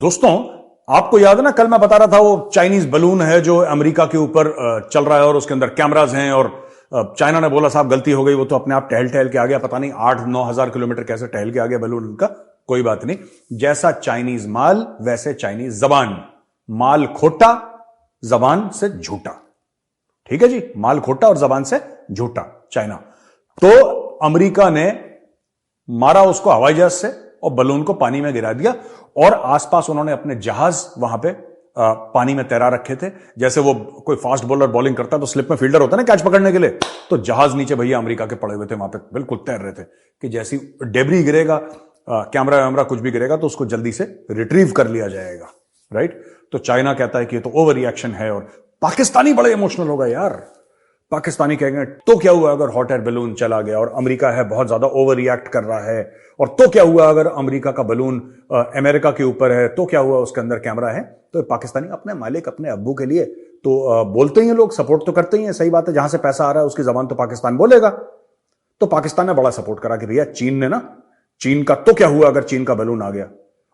दोस्तों, आपको याद है ना, कल मैं बता रहा था वो चाइनीज बलून है जो अमेरिका के ऊपर चल रहा है और उसके अंदर कैमराज हैं और चाइना ने बोला साहब गलती हो गई, वो तो अपने आप टहल टहल के आ गया, पता नहीं 8-9 हजार किलोमीटर कैसे टहल के आ गया बलून उनका। कोई बात नहीं, जैसा चाइनीज माल वैसे चाइनीज जबान। माल खोटा, जबान से झूठा। ठीक है जी, माल खोटा और जबान से झूठा चाइना। तो अमेरिका ने मारा उसको हवाई जहाज से और बलून को पानी में गिरा दिया और आसपास उन्होंने अपने जहाज वहां पे पानी में तैरा रखे थे। जैसे वो कोई फास्ट बॉलर बॉलिंग करता है तो स्लिप में फील्डर होता है ना कैच पकड़ने के लिए, तो जहाज नीचे भैया अमेरिका के पड़े हुए थे वहां पे, बिल्कुल तैर रहे थे कि जैसी डेबरी गिरेगा, कैमरा वैमरा कुछ भी गिरेगा तो उसको जल्दी से रिट्रीव कर लिया जाएगा। राइट। तो चाइना कहता है कि ये तो ओवर रिएक्शन है और पाकिस्तानी बड़े इमोशनल हो गए यार। पाकिस्तानी कहेंगे तो क्या हुआ अगर हॉट एयर बलून चला गया और अमेरिका है बहुत ज्यादा ओवर रिएक्ट कर रहा है, और तो क्या हुआ अगर अमेरिका का बलून अमेरिका के ऊपर है, तो क्या हुआ उसके अंदर कैमरा है। तो पाकिस्तानी अपने मालिक अपने अब्बू के लिए तो बोलते ही हैं, लोग सपोर्ट तो करते ही हैं, सही बात है, जहां से पैसा आ रहा है उसकी जबान तो पाकिस्तान बोलेगा। तो पाकिस्तान ने बड़ा सपोर्ट करा कि भैया चीन ने ना, चीन का तो क्या हुआ अगर चीन का बलून आ गया।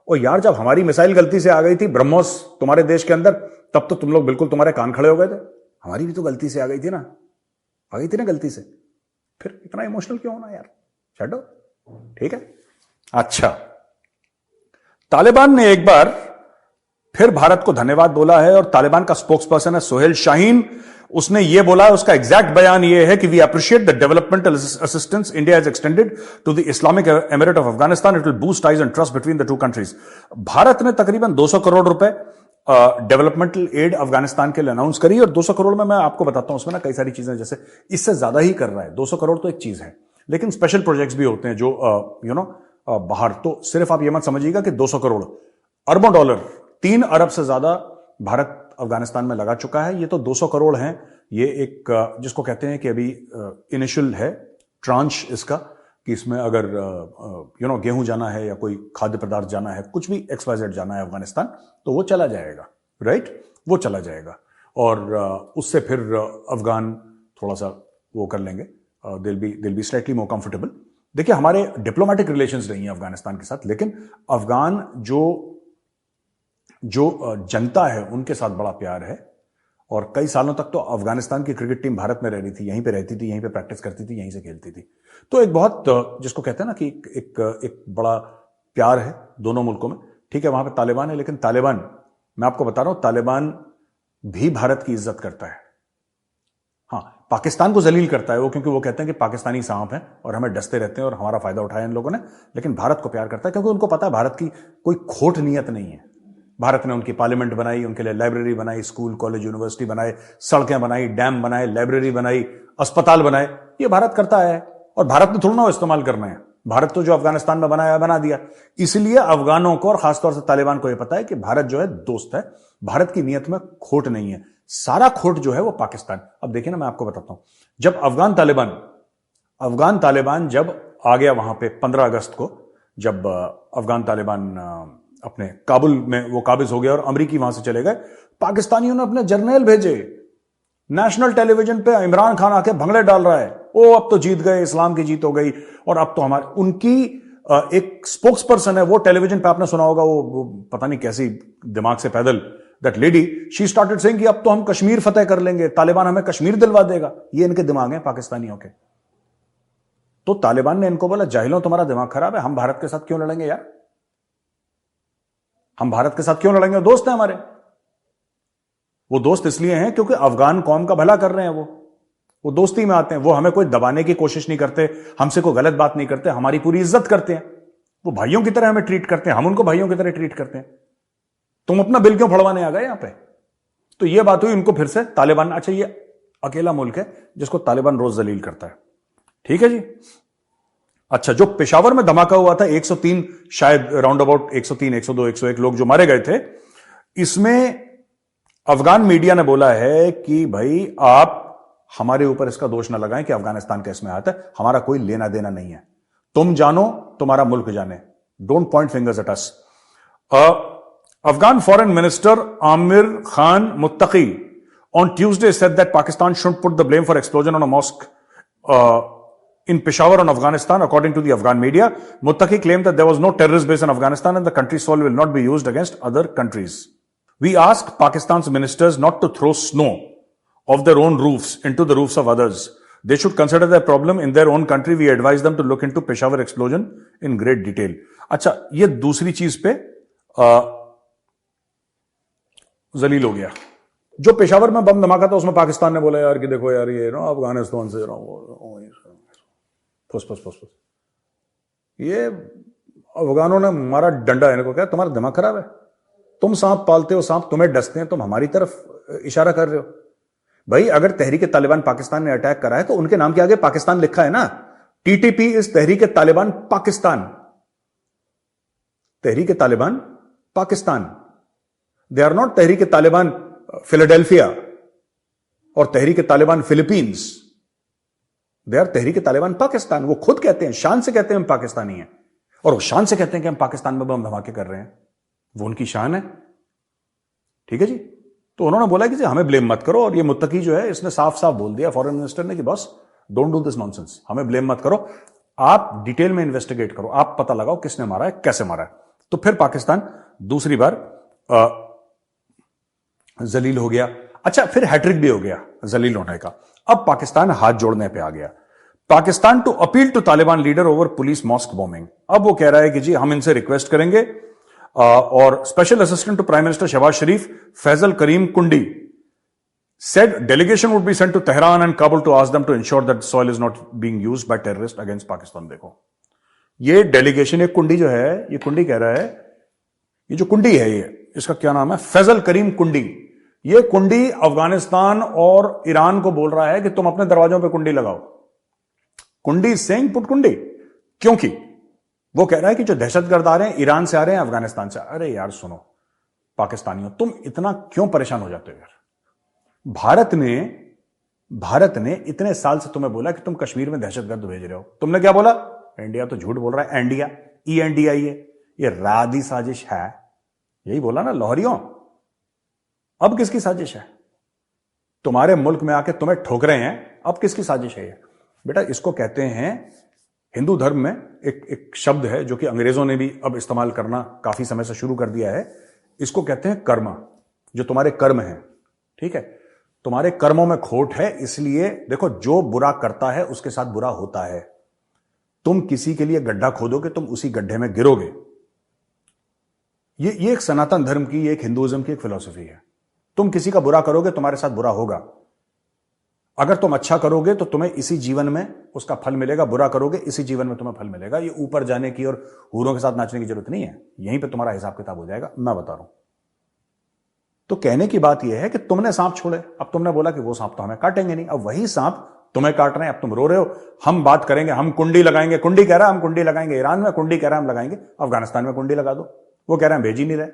और यार जब हमारी मिसाइल गलती से आ गई थी ब्रह्मोस तुम्हारे देश के अंदर, तब तो तुम लोग बिल्कुल तुम्हारे कान खड़े हो गए थे। हमारी भी तो गलती से आ गई थी ना, आ गई थी ना गलती से, फिर इतना इमोशनल क्यों होना यार, छो। ठीक है। अच्छा, तालिबान ने एक बार फिर भारत को धन्यवाद बोला है और तालिबान का स्पोक्स पर्सन है सोहेल शाहीन। उसने यह बोला है, उसका एग्जैक्ट बयान यह है कि we appreciate the developmental assistance India has extended to the Islamic Emirate of Afghanistan, it will boost ties and trust between the two countries. Bharat ने तकरीबन 200 करोड़ रुपए डेवलपमेंटल एड अफगानिस्तान के लिए अनाउंस करी, और 200 करोड़ में मैं आपको बताता हूं उसमें ना कई सारी चीजें, जैसे इससे ज्यादा ही कर रहा है। 200 करोड़ तो एक चीज है, लेकिन स्पेशल प्रोजेक्ट्स भी होते हैं जो बाहर। तो सिर्फ आप ये मत समझिएगा कि 200 करोड़, अरबों डॉलर, 3 अरब से ज्यादा भारत अफगानिस्तान में लगा चुका है। ये तो 200 करोड़ हैं, ये एक जिसको कहते हैं कि अभी इनिशियल है ट्रांच इसका, कि इसमें अगर गेहूं जाना है या कोई खाद्य पदार्थ जाना है, कुछ भी XYZ जाना है अफगानिस्तान, तो वो चला जाएगा। राइट, वो चला जाएगा और उससे फिर अफगान थोड़ा सा वो कर लेंगे, दिल बी स्लाइटली मोर कंफर्टेबल। देखिए, हमारे डिप्लोमेटिक रिलेशंस नहीं है अफगानिस्तान के साथ, लेकिन अफगान जो जनता है उनके साथ बड़ा प्यार है। और कई सालों तक तो अफगानिस्तान की क्रिकेट टीम भारत में रह रही थी, यहीं पे रहती थी, यहीं पे प्रैक्टिस करती थी, यहीं से खेलती थी। तो एक बहुत जिसको कहते हैं ना कि एक बड़ा प्यार है दोनों मुल्कों में। ठीक है, वहां पे तालिबान है, लेकिन तालिबान, मैं आपको बता रहा हूं, तालिबान भी भारत की इज्जत करता है। हाँ, पाकिस्तान को जलील करता है वो, क्योंकि वो कहते हैं कि पाकिस्तानी सांप हैं और हमें डसते रहते हैं और हमारा फायदा उठाया इन लोगों ने। लेकिन भारत को प्यार करता है क्योंकि उनको पता है भारत की कोई खोट नीयत नहीं है। भारत ने उनकी पार्लियामेंट बनाई, उनके लिए लाइब्रेरी बनाई, स्कूल कॉलेज यूनिवर्सिटी बनाए, सड़कें बनाई, डैम बनाए, लाइब्रेरी बनाई, अस्पताल बनाए, ये भारत करता है। और भारत ने थोड़ा ना इस्तेमाल करना है, भारत तो जो अफगानिस्तान में बनाया बना दिया। इसलिए अफगानों को और खासतौर से तालिबान को यह पता है कि भारत जो है दोस्त है, भारत की नीयत में खोट नहीं है, सारा खोट जो है वो पाकिस्तान। अब देखिए ना, मैं आपको बताता हूं, जब अफगान तालिबान जब आ गया वहां पे 15 अगस्त को, जब अफगान तालिबान अपने काबुल में वो काबिज हो गया और अमरीकी वहां से चले गए, पाकिस्तानियों ने अपने जर्नल भेजे, नेशनल टेलीविजन पे इमरान खान आके भंगड़े डाल रहा है, ओ अब तो जीत गए, इस्लाम की जीत हो गई, और अब तो हमारे उनकी एक स्पोक्स पर्सन है वो टेलीविजन पे, आपने सुना होगा, वो पता नहीं कैसी दिमाग से पैदल, that lady, she started saying कि अब तो हम कश्मीर फतेह कर लेंगे, तालिबान हमें कश्मीर दिलवा देगा। ये इनके दिमाग है पाकिस्तानियों के। तो तालिबान ने इनको बोला, जाहिलों तुम्हारा दिमाग खराब है, हम भारत के साथ क्यों लड़ेंगे यार, हम भारत के साथ क्यों लड़ेंगे, दोस्त हैं हमारे। वो दोस्त इसलिए हैं क्योंकि अफगान कौम का भला कर रहे हैं, वो दोस्ती में आते हैं, वो हमें कोई दबाने की कोशिश नहीं करते, हमसे कोई गलत बात नहीं करते, हमारी पूरी इज्जत करते हैं, वो भाइयों की तरह हमें ट्रीट करते हैं, हम उनको भाइयों की तरह ट्रीट करते हैं। तुम अपना बिल क्यों फड़वाने आ गए यहां पे। तो ये बात हुई, उनको फिर से तालिबान, अच्छा ये अकेला मुल्क है जिसको तालिबान रोज जलील करता है। ठीक है जी। अच्छा, जो पेशावर में धमाका हुआ था, 103 शायद राउंड अबाउट 103, 102, 101 लोग जो मारे गए थे, इसमें अफगान मीडिया ने बोला है कि भाई आप हमारे ऊपर इसका दोष ना लगाएं कि अफगानिस्तान का इसमें हाथ है, हमारा कोई लेना देना नहीं है, तुम जानो तुम्हारा मुल्क जाने, don't point fingers at us. Afghan foreign minister Aamir Khan Muttaqi on Tuesday said that Pakistan shouldn't put the blame for explosion on a mosque in Peshawar and Afghanistan, according to the Afghan media. Muttaqi claimed that there was no terrorist base in Afghanistan and the country's soil will not be used against other countries. We asked Pakistan's ministers not to throw snow of their own roofs into the roofs of others. They should consider their problem in their own country. We advise them to look into Peshawar explosion in great detail. अच्छा, ये दूसरी चीज पे जलील हो गया। जो पेशावर में बम धमाका था उसमें पाकिस्तान ने बोला यार कि देखो यार ये ना अफगानिस्तान से फुस फुस फुस फुस, ये अफगानों ने मारा डंडा है इनको, क्या तुम्हारा दिमाग खराब है? तुम सांप पालते हो, सांप तुम्हें डसते हैं, तुम हमारी तरफ इशारा कर रहे हो। भाई अगर तहरीक तालिबान पाकिस्तान ने अटैक करा है तो उनके नाम के आगे पाकिस्तान लिखा है ना। TTP is Tehrik Taliban Pakistan, Tehrik Taliban Pakistan. They are not Tehrik Taliban Philadelphia और Tehrik Taliban Philippines. They are Tehrik Taliban Pakistan. वो खुद कहते हैं, शान से कहते हैं हम पाकिस्तानी हैं, और वो शान से कहते हैं कि हम पाकिस्तान में बम धमाके कर रहे हैं। वो उनकी शान है, ठीक है जी। तो उन्होंने बोला कि जी हमें ब्लेम मत करो, और ये मुत्तकी जो है इसने साफ साफ बोल दिया फॉरेन मिनिस्टर ने कि boss don't do this nonsense, हमें ब्लेम मत करो, आप डिटेल में इन्वेस्टिगेट करो, आप पता लगाओ किसने मारा है, कैसे मारा है। तो फिर पाकिस्तान दूसरी बार जलील हो गया। अच्छा, फिर हैट्रिक भी हो गया जलील होने का। अब पाकिस्तान हाथ जोड़ने पे आ गया। Pakistan to appeal to Taliban leader over police mosque bombing. अब वो कह रहा है कि जी हम इनसे रिक्वेस्ट करेंगे, और special assistant to prime minister Shahbaz Sharif Faisal Karim Kundi said delegation would be sent to Tehran and Kabul to ask them to ensure that soil is not being used by terrorists against Pakistan। देखो ये डेलीगेशन, एक कुंडी जो है, ये कुंडी कह रहा है, ये जो कुंडी है ये, इसका क्या नाम है, फैजल करीम कुंडी। ये कुंडी अफगानिस्तान और ईरान को बोल रहा है कि तुम अपने दरवाजों पे कुंडी लगाओ। कुंडी सेइंग पुट कुंडी, क्योंकि वो कह रहा है कि जो दहशतगर्द आ रहे हैं ईरान से आ रहे हैं, अफगानिस्तान से। अरे यार सुनो पाकिस्तानियों, तुम इतना क्यों परेशान हो जाते हो यार? भारत ने इतने साल से तुम्हें बोला कि तुम कश्मीर में दहशतगर्द भेज रहे हो। तुमने क्या बोला? इंडिया तो झूठ बोल रहा है, इंडिया ENDIA ये रादी साजिश है, यही बोला ना लाहौरियों। अब किसकी साजिश है? तुम्हारे मुल्क में आके तुम्हें ठोक रहे हैं, अब किसकी साजिश है ये? बेटा इसको कहते हैं, हिंदू धर्म में एक शब्द है जो कि अंग्रेजों ने भी अब इस्तेमाल करना काफी समय से शुरू कर दिया है। इसको कहते हैं कर्म। जो तुम्हारे कर्म हैं, ठीक है, तुम्हारे कर्मों में खोट है, इसलिए देखो जो बुरा करता है उसके साथ बुरा होता है। तुम किसी के लिए गड्ढा खोदोगे, तुम उसी गड्ढे में गिरोगे। ये एक सनातन धर्म की, एक हिंदुइज्म की एक फिलॉसफी है। तुम किसी का बुरा करोगे, तुम्हारे साथ बुरा होगा। अगर तुम अच्छा करोगे तो तुम्हें इसी जीवन में उसका फल मिलेगा, बुरा करोगे इसी जीवन में तुम्हें फल मिलेगा। ये ऊपर जाने की और हूरों के साथ नाचने की जरूरत नहीं है, यहीं पे तुम्हारा हिसाब किताब हो जाएगा, मैं बता रहा हूं। तो कहने की बात यह है कि तुमने सांप छोड़े, अब तुमने बोला कि वो सांप तो हमें काटेंगे नहीं, अब वही सांप तुम्हें काट रहे हैं। अब तुम रो रहे हो, हम बात करेंगे, हम कुंडी लगाएंगे। कुंडी कह रहा है हम कुंडी लगाएंगे ईरान में, कुंडी कह रहा है हम लगाएंगे अफगानिस्तान में, कुंडी लगा दो। वो कह रहे हैं भेज ही नहीं रहे।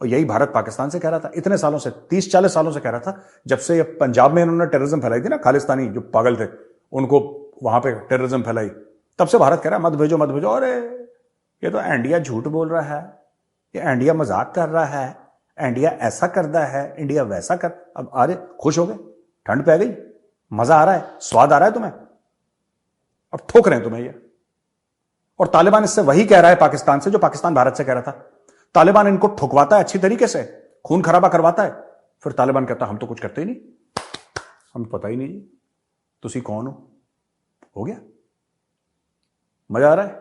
और यही भारत पाकिस्तान से कह रहा था इतने सालों से, 30-40 सालों से कह रहा था। जब से ये पंजाब में इन्होंने टेररिज्म फैलाई थी ना, खालिस्तानी जो पागल थे उनको वहां पे टेररिज्म फैलाई, तब से भारत कह रहा है मत भेजो मत भेजो। अरे ये तो इंडिया झूठ बोल रहा है, ये इंडिया मजाक कर रहा है, इंडिया ऐसा करता है, इंडिया वैसा कर। अब अरे खुश हो गए, ठंड पै गई, मजा आ रहा है, स्वाद आ रहा है तुम्हें, अब ठोक रहे हैं तुम्हें ये। और तालिबान इससे वही कह रहा है पाकिस्तान से जो पाकिस्तान भारत से कह रहा था। तालिबान इनको ठुकवाता है अच्छी तरीके से, खून खराबा करवाता है, फिर तालिबान कहता हम तो कुछ करते ही नहीं, हमें पता ही नहीं जी तुसी कौन हो गया। मजा आ रहा है?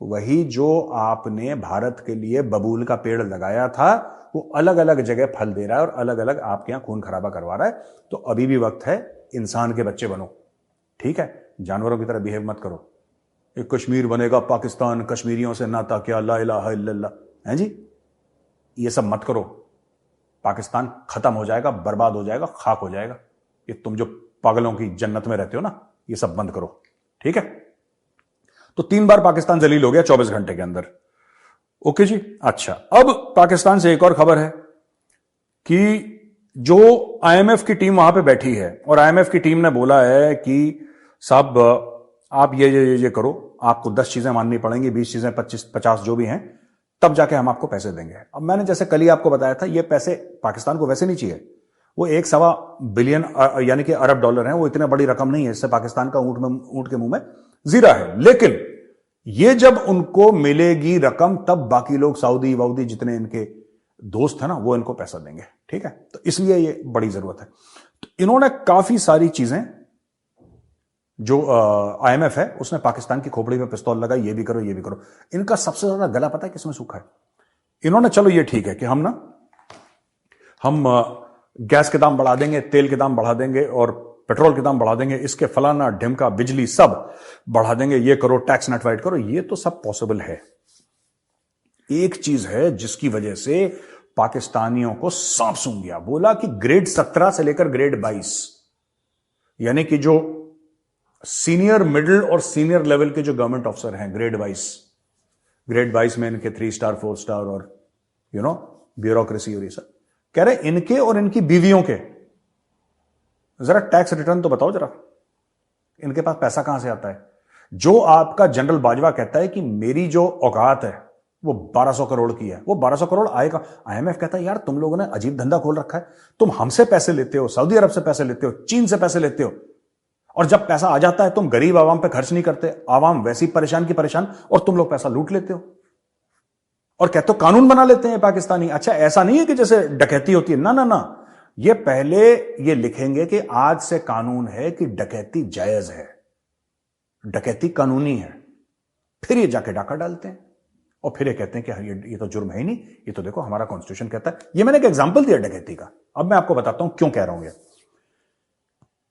वही जो आपने भारत के लिए बबूल का पेड़ लगाया था वो अलग अलग जगह फल दे रहा है और अलग अलग आपके यहां खून खराबा करवा रहा है। तो अभी भी वक्त है, इंसान के बच्चे बनो, ठीक है, जानवरों की तरह बिहेव मत करो। एक कश्मीर बनेगा पाकिस्तान, कश्मीरियों से नाता क्या, ला इलाहा इल्लल्लाह, हैं जी, ये सब मत करो। पाकिस्तान खत्म हो जाएगा, बर्बाद हो जाएगा, खाक हो जाएगा। ये तुम जो पागलों की जन्नत में रहते हो ना, ये सब बंद करो, ठीक है। तो 3 बार पाकिस्तान जलील हो गया 24 घंटे के अंदर। ओके जी। अच्छा, अब पाकिस्तान से एक और खबर है कि जो IMF की टीम वहां पे बैठी है और IMF की टीम ने बोला है कि साहब आप ये करो, आपको 10 चीजें माननी पड़ेंगी, 20 चीजें, 25-50 जो भी हैं, तब जाके हम आपको पैसे देंगे। अब मैंने जैसे कल ही आपको बताया था, ये पैसे पाकिस्तान को वैसे नहीं चाहिए, वो 1.25 बिलियन यानी कि अरब डॉलर है, वो इतनी बड़ी रकम नहीं है, इससे पाकिस्तान का ऊंट के मुंह में जीरा है। लेकिन ये जब उनको मिलेगी रकम, तब बाकी लोग सऊदी वऊदी जितने इनके दोस्त है ना, वो इनको पैसा देंगे। ठीक है, तो इसलिए ये बड़ी जरूरत है। तो इन्होंने काफी सारी चीजें, जो IMF है उसने पाकिस्तान की खोपड़ी में पिस्तौल लगाई, ये भी करो ये भी करो। इनका सबसे ज्यादा गला पता है किसमें सूखा है? इन्होंने, चलो ये ठीक है कि हम गैस के दाम बढ़ा देंगे, तेल के दाम बढ़ा देंगे और पेट्रोल के दाम बढ़ा देंगे, इसके फलाना ढिमका बिजली सब बढ़ा देंगे, ये करो, टैक्स नेटवाइड करो, ये तो सब पॉसिबल है। एक चीज है जिसकी वजह से पाकिस्तानियों को सांप सूंघ गया, बोला कि ग्रेड 17 से लेकर ग्रेड 22, यानी कि जो सीनियर, मिडिल और सीनियर लेवल के जो गवर्नमेंट ऑफिसर हैं, ग्रेड 22 में इनके 3 स्टार 4 स्टार और ब्यूरोक्रेसी और ये सब, कह रहे इनके और इनकी बीवियों के जरा टैक्स रिटर्न तो बताओ जरा, इनके पास पैसा कहां से आता है? जो आपका जनरल बाजवा कहता है कि मेरी जो औकात है वो 1200 करोड़ की है, वो 1200 करोड़ आएगा। IMF कहता है यार तुम लोगों ने अजीब धंधा खोल रखा है, तुम हमसे पैसे लेते हो, सऊदी अरब से पैसे लेते हो, चीन से पैसे लेते हो, और जब पैसा आ जाता है तुम गरीब आवाम पे खर्च नहीं करते, आवाम वैसी परेशान की परेशान, और तुम लोग पैसा लूट लेते हो और कहते हो कानून बना लेते हैं पाकिस्तानी। अच्छा, ऐसा नहीं है कि जैसे डकैती होती है, ना ना ना, ये पहले ये लिखेंगे कि आज से कानून है कि डकैती जायज है, डकैती कानूनी है, फिर ये जाके डाका डालते हैं और फिर ये कहते हैं कि ये तो जुर्म है ही नहीं, ये तो देखो हमारा कॉन्स्टिट्यूशन कहता है। ये मैंने एक एग्जांपल दिया डकैती का, अब मैं आपको बताता हूं क्यों कह रहा हूं ये।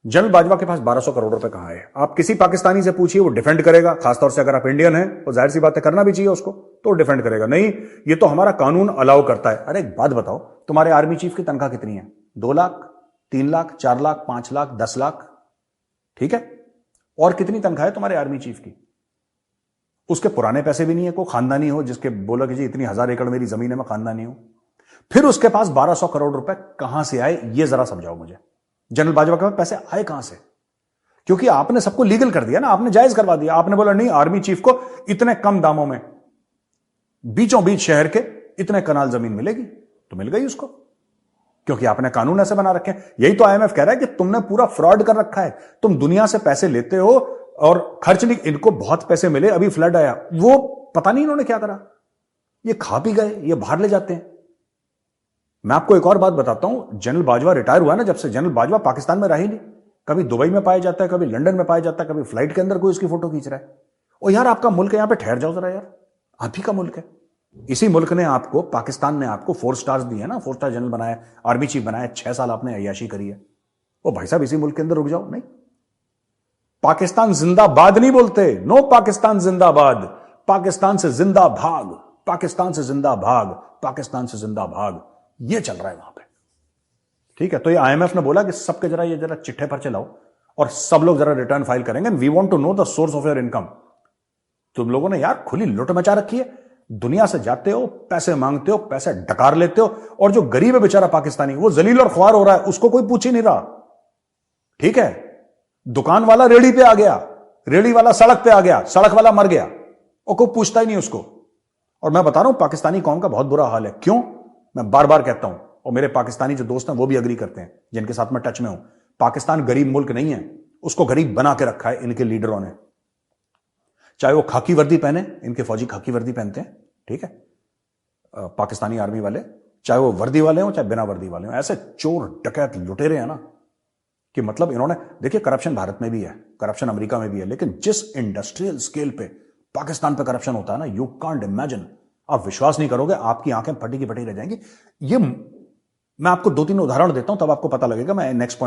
जनरल बाजवा के पास 1200 करोड़ रुपए कहां है? आप किसी पाकिस्तानी से पूछिए, वो डिफेंड करेगा, खासतौर से अगर आप इंडियन हैं, तो जाहिर सी बात है करना भी चाहिए उसको, तो डिफेंड करेगा, नहीं ये तो हमारा कानून अलाउ करता है। अरे एक बात बताओ, तुम्हारे आर्मी चीफ की तनख्वाह कितनी है? 2 लाख, 3 लाख, 4 लाख, 5 लाख, 10 लाख, ठीक है? और कितनी तनख्वाह है तुम्हारे आर्मी चीफ की? उसके पुराने पैसे भी नहीं है, कोई खानदानी हो जिसके बोला कि जी इतनी 1000 एकड़ मेरी जमीन है, मैं खानदानी हूं, फिर उसके पास 1200 करोड़ रुपए कहां से आए? ये जरा समझाओ मुझे। जनरल बाजवा के पास पैसे आए कहां से? क्योंकि आपने सबको लीगल कर दिया ना, आपने जायज करवा दिया। आपने बोला नहीं, आर्मी चीफ को इतने कम दामों में बीचों बीच शहर के इतने कनाल जमीन मिलेगी, तो मिल गई उसको, क्योंकि आपने कानून ऐसे बना रखे हैं। यही तो IMF कह रहा है कि तुमने पूरा फ्रॉड कर रखा है, तुम दुनिया से पैसे लेते हो और खर्च नहीं, इनको बहुत पैसे मिले, अभी फ्लड आया, वो पता नहीं इन्होंने क्या करा, ये खा पी गए, ये बाहर ले जाते हैं। मैं आपको एक और बात बताता हूं, जनरल बाजवा रिटायर हुआ ना, जब से जनरल बाजवा पाकिस्तान में रहा ही नहीं, कभी दुबई में पाया जाता है, कभी लंदन में पाया जाता है, कभी फ्लाइट के अंदर कोई उसकी फोटो खींच रहा है। और यार आपका मुल्क है, यहां पे ठहर जाओ जरा यार, आप ही का मुल्क है। इसी मुल्क ने आपको, पाकिस्तान ने आपको 4 स्टार्स दिए ना, 4 स्टार जनरल बनाया, आर्मी चीफ बनाया, 6 साल आपने अय्याशी करी है। ओ भाई साहब, इसी मुल्क के अंदर रुक जाओ। नहीं, पाकिस्तान जिंदाबाद नहीं बोलते, नो पाकिस्तान जिंदाबाद, पाकिस्तान से जिंदा भाग, पाकिस्तान से जिंदा भाग, पाकिस्तान से जिंदा भाग, ये चल रहा है वहां पे। ठीक है, तो ये IMF ने बोला कि सबके जरा चिट्ठे पर चलाओ और सब लोग जरा रिटर्न फाइल करेंगे, we want to know the source of your income. तुम लोगों ने यार खुली लुट मचा रखी है, दुनिया से जाते हो, पैसे मांगते हो, पैसे डकार लेते हो, और जो गरीब है बेचारा पाकिस्तानी, वो जलील और ख्वार हो रहा है, उसको कोई पूछ ही नहीं रहा। ठीक है, दुकान वाला रेडी पे आ गया, रेडी वाला सड़क पे आ गया, सड़क वाला मर गया, और कोई पूछता ही नहीं उसको। और मैं बता रहा हूं पाकिस्तानी कौम का बहुत बुरा हाल है। क्यों? मैं बार बार कहता हूं, और मेरे पाकिस्तानी जो दोस्त हैं वो भी अग्री करते हैं, जिनके साथ मैं टच में हूं, पाकिस्तान गरीब मुल्क नहीं है, उसको गरीब बना के रखा है इनके लीडरों ने। चाहे वो खाकी वर्दी पहने, इनके फौजी खाकी वर्दी पहनते हैं, ठीक है, पाकिस्तानी आर्मी वाले, चाहे वो वर्दी वाले हो चाहे बिना वर्दी वाले हो, ऐसे चोर डकैत लुटेरे हैं ना, कि मतलब इन्होंने, देखिए करप्शन भारत में भी है, करप्शन अमेरिका में भी है, लेकिन जिस इंडस्ट्रियल स्केल पे पाकिस्तान पे करप्शन होता है ना, यू कांट इमेजिन, आप विश्वास नहीं करोगे, आपकी आंखें फटी की फटी रह जाएंगी। ये मैं आपको 2-3 उदाहरण देता हूं, तब आपको पता लगेगा। मैं नेक्स्ट पॉइंट